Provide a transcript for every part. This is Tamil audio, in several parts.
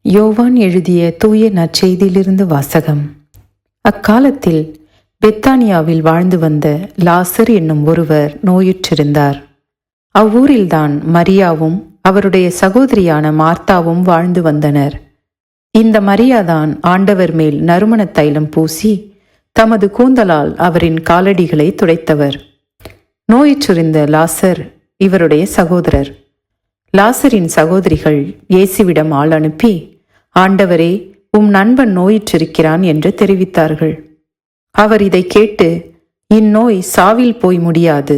யோவான் எழுதிய தூய நற்செய்தியிலிருந்து வாசகம். அக்காலத்தில் பெத்தானியாவில் வாழ்ந்து வந்த லாசர் என்னும் ஒருவர் நோயுற்றிருந்தார். அவ்வூரில்தான் மரியாவும் அவருடைய சகோதரியான மார்த்தாவும் வாழ்ந்து வந்தனர். இந்த மரியாதான் ஆண்டவர் மேல் நறுமண தைலம் பூசி தமது கூந்தலால் அவரின் காலடிகளை துடைத்தவர். நோயுற்றிருந்த லாசர் இவருடைய சகோதரர். லாசரின் சகோதரிகள் இயேசுவிடம் ஆள் அனுப்பி, ஆண்டவரே, உம் நண்பன் நோயுற்றிருக்கிறான் என்று தெரிவித்தார்கள். அவர் இதை கேட்டு, இந்நோய் சாவில் போய் முடியாது,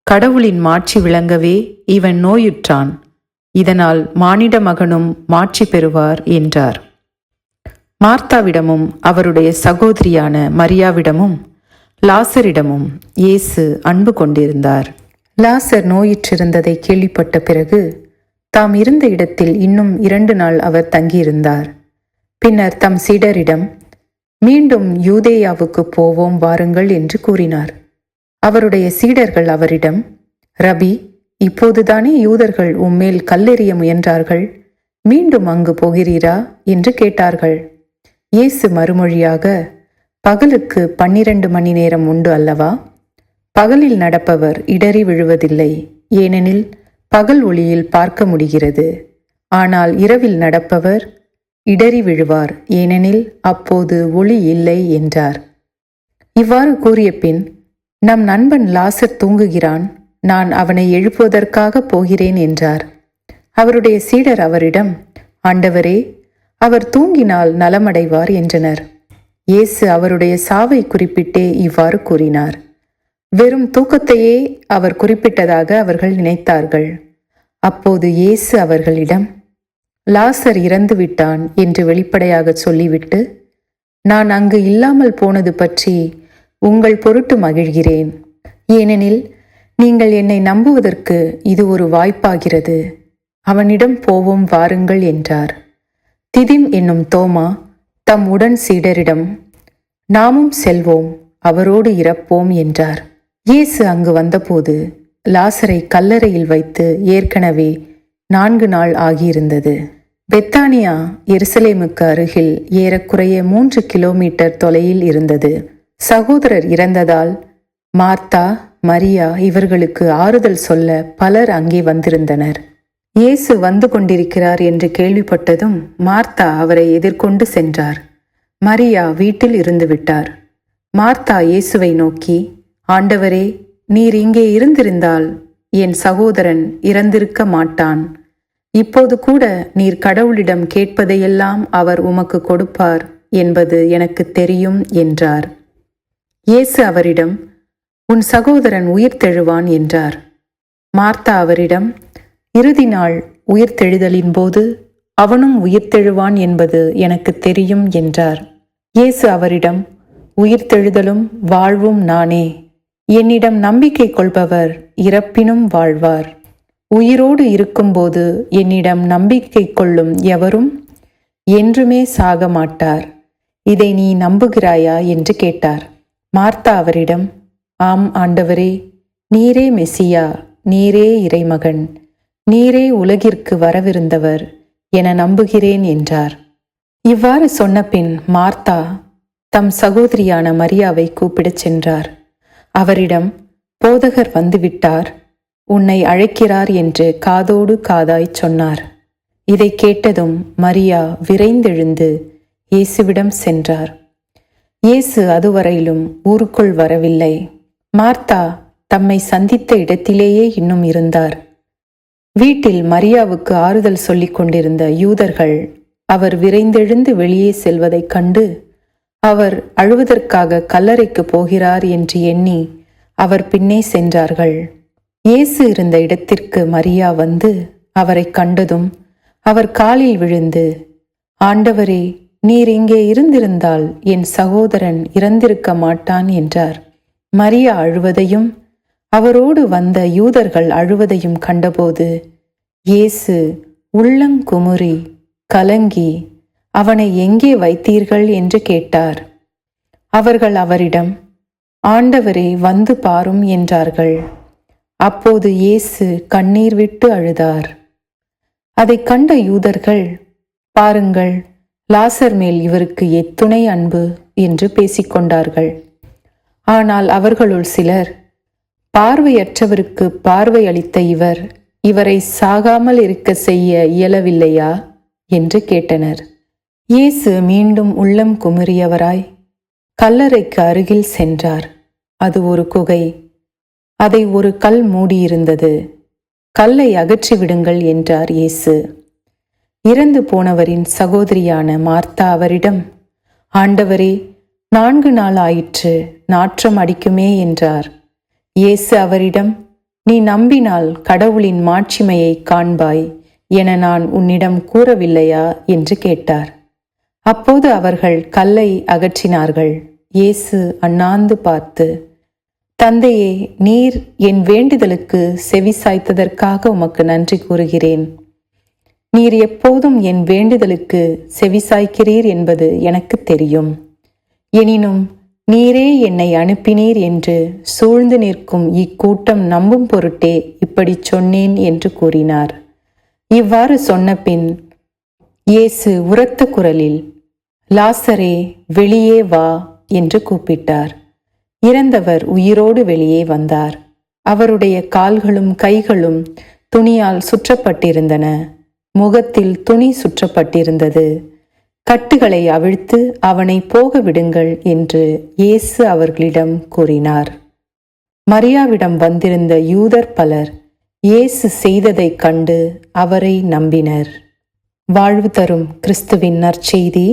கடவுளின் மாட்சி விளங்கவே இவன் நோயுற்றான், இதனால் மானிட மகனும் மாட்சி பெறுவார் என்றார். மார்த்தாவிடமும் அவருடைய சகோதரியான மரியாவிடமும் லாசரிடமும் இயேசு அன்பு கொண்டிருந்தார். லாசர் நோயுற்றிருந்ததை கேள்விப்பட்ட பிறகு தாம் இருந்த இடத்தில் இன்னும் 2 நாள் அவர் தங்கியிருந்தார். பின்னர் தம் சீடரிடம், மீண்டும் யூதேயாவுக்கு போவோம் வாருங்கள் என்று கூறினார். அவருடைய சீடர்கள் அவரிடம், ரபி, இப்போதுதானே யூதர்கள் உம்மேல் கல்லெறிய முயன்றார்கள், மீண்டும் அங்கு போகிறீரா என்று கேட்டார்கள். இயேசு மறுமொழியாக, பகலுக்கு 12 மணி நேரம் உண்டு அல்லவா? பகலில் நடப்பவர் இடறி விழுவதில்லை, ஏனெனில் பகல் ஒளியில் பார்க்க முடிகிறது. ஆனால் இரவில் நடப்பவர் இடறி விழுவார், ஏனெனில் அப்போது ஒளி இல்லை என்றார். இவ்வாறு கூறிய பின், நம் நண்பன் லாசர் தூங்குகிறான், நான் அவனை எழுப்புவதற்காக போகிறேன் என்றார். அவருடைய சீடர் அவரிடம், ஆண்டவரே, அவர் தூங்கினால் நலமடைவார் என்றனர். இயேசு அவருடைய சாவை குறிப்பிட்டே இவ்வாறு கூறினார். வெறும் தூக்கத்தையே அவர் குறிப்பிட்டதாக அவர்கள் நினைத்தார்கள். அப்போது இயேசு அவர்களிடம், லாசர் இறந்து விட்டான் என்று வெளிப்படையாக சொல்லிவிட்டு, நான் அங்கு இல்லாமல் போனது பற்றி உங்கள் பொருட்டு மகிழ்கிறேன், ஏனெனில் நீங்கள் என்னை நம்புவதற்கு இது ஒரு வாய்ப்பாகிறது. அவனிடம் போவோம் வாருங்கள் என்றார். திதிம் என்னும் தோமா தம் உடன் சீடரிடம், நாமும் செல்வோம், அவரோடு இறப்போம் என்றார். இயேசு அங்கு வந்தபோது லாசரை கல்லறையில் வைத்து ஏற்கனவே 4 நாள் ஆகியிருந்தது. பெத்தானியா எருசலேமுக்கு அருகில் ஏறக்குறைய 3 கிலோமீட்டர் தொலையில் இருந்தது. சகோதரர் இறந்ததால் மார்த்தா, மரியா இவர்களுக்கு ஆறுதல் சொல்ல பலர் அங்கே வந்திருந்தனர். இயேசு வந்து கொண்டிருக்கிறார் என்று கேள்விப்பட்டதும் மார்த்தா அவரை எதிர்கொண்டு சென்றார். மரியா வீட்டில் இருந்து விட்டார். மார்த்தா இயேசுவை நோக்கி, ஆண்டவரே, நீர் இங்கே இருந்திருந்தால் என் சகோதரன் இறந்திருக்க மாட்டான். இப்போது கூட நீர் கடவுளிடம் கேட்பதையெல்லாம் அவர் உமக்கு கொடுப்பார் என்பது எனக்கு தெரியும் என்றார். இயேசு அவரிடம், உன் சகோதரன் உயிர்த்தெழுவான் என்றார். மார்த்தா அவரிடம், இறுதி நாள் உயிர்த்தெழுதலின் போது அவனும் உயிர்த்தெழுவான் என்பது எனக்கு தெரியும் என்றார். இயேசு அவரிடம், உயிர்த்தெழுதலும் வாழ்வும் நானே. என்னிடம் நம்பிக்கை கொள்பவர் இறப்பினும் வாழ்வார். உயிரோடு இருக்கும்போது என்னிடம் நம்பிக்கை கொள்ளும் எவரும் என்றுமே சாக மாட்டார். இதை நீ நம்புகிறாயா என்று கேட்டார். மார்த்தா அவரிடம், ஆம் ஆண்டவரே, நீரே மெசியா, நீரே இறைமகன், நீரே உலகிற்கு வரவிருந்தவர் என நம்புகிறேன் என்றார். இவ்வாறு சொன்னபின் மார்த்தா தம் சகோதரியான மரியாவை கூப்பிடச் சென்றார். அவரிடம், போதகர் வந்துவிட்டார், உன்னை அழைக்கிறார் என்று காதோடு காதாய் சொன்னார். இதை கேட்டதும் மரியா விரைந்தெழுந்து இயேசுவிடம் சென்றார். இயேசு அதுவரையிலும் ஊருக்குள் வரவில்லை. மார்த்தா தம்மை சந்தித்த இடத்திலேயே இன்னும் இருந்தார். வீட்டில் மரியாவுக்கு ஆறுதல் சொல்லிக் கொண்டிருந்த யூதர்கள் அவர் விரைந்தெழுந்து வெளியே செல்வதைக் கண்டு, அவர் அழுவதற்காக கல்லறைக்கு போகிறார் என்று எண்ணி அவர் பின்னே சென்றார்கள். இயேசு இருந்த இடத்திற்கு மரியா வந்து அவரை கண்டதும் அவர் காலில் விழுந்து, ஆண்டவரே, நீர் இங்கே இருந்திருந்தால் என் சகோதரன் இறந்திருக்க மாட்டான் என்றார். மரியா அழுவதையும் அவரோடு வந்த யூதர்கள் அழுவதையும் கண்டபோது இயேசு உள்ளங்குமுறி கலங்கி, அவனை எங்கே வைத்தீர்கள் என்று கேட்டார். அவர்கள் அவரிடம், ஆண்டவரே, வந்து பாரும் என்றார்கள். அப்போது இயேசு கண்ணீர் விட்டு அழுதார். அதைக் கண்ட யூதர்கள், பாருங்கள், லாசர் மேல் இவருக்கு எத்துணை அன்பு என்று பேசிக்கொண்டார்கள். ஆனால் அவர்களுள் சிலர், பார்வையற்றவருக்கு பார்வை அளித்த இவரை சாகாமல் இருக்க செய்ய இயலவில்லையா என்று கேட்டனர். இயேசு மீண்டும் உள்ளம் குமுறியவராய் கல்லறைக்கு அருகில் சென்றார். அது ஒரு குகை. அதை ஒரு கல் மூடியிருந்தது. கல்லை அகற்றிவிடுங்கள் என்றார் இயேசு. இறந்து போனவரின் சகோதரியான மார்த்தா அவரிடம், ஆண்டவரே, 4 நாள் ஆயிற்று, நாற்றம் அடிக்குமே என்றார். இயேசு அவரிடம், நீ நம்பினால் கடவுளின் மாட்சிமையை காண்பாய் என நான் உன்னிடம் கூறவில்லையா என்று கேட்டார். அப்போது அவர்கள் கல்லை அகற்றினார்கள். இயேசு அண்ணாந்து பார்த்து, தந்தையே, நீர் என் வேண்டுதலுக்கு செவிசாய்த்ததற்காக உமக்கு நன்றி கூறுகிறேன். நீர் எப்போதும் என் வேண்டுதலுக்கு செவிசாய்க்கிறீர் என்பது எனக்கு தெரியும். எனினும் நீரே என்னை அனுப்பினீர் என்று சூழ்ந்து நிற்கும் இக்கூட்டம் நம்பும் பொருட்டே இப்படி சொன்னேன் என்று கூறினார். இவ்வாறு சொன்னபின் இயேசு உரத்த குரலில், லாசரே, வெளியே வா என்று கூப்பிட்டார். இறந்தவர் உயிரோடு வெளியே வந்தார். அவருடைய கால்களும் கைகளும் துணியால் சுற்றப்பட்டிருந்தன. முகத்தில் துணி சுற்றப்பட்டிருந்தது. கட்டுகளை அவிழ்த்து அவனை போக விடுங்கள் என்று இயேசு அவர்களிடம் கூறினார். மரியாவிடம் வந்திருந்த யூதர் பலர் இயேசு செய்ததைக் கண்டு அவரை நம்பினர். வாழ்வு தரும் கிறிஸ்துவின் நற்செய்தி.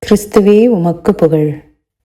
கிறிஸ்துவே உமக்கு புகழ்.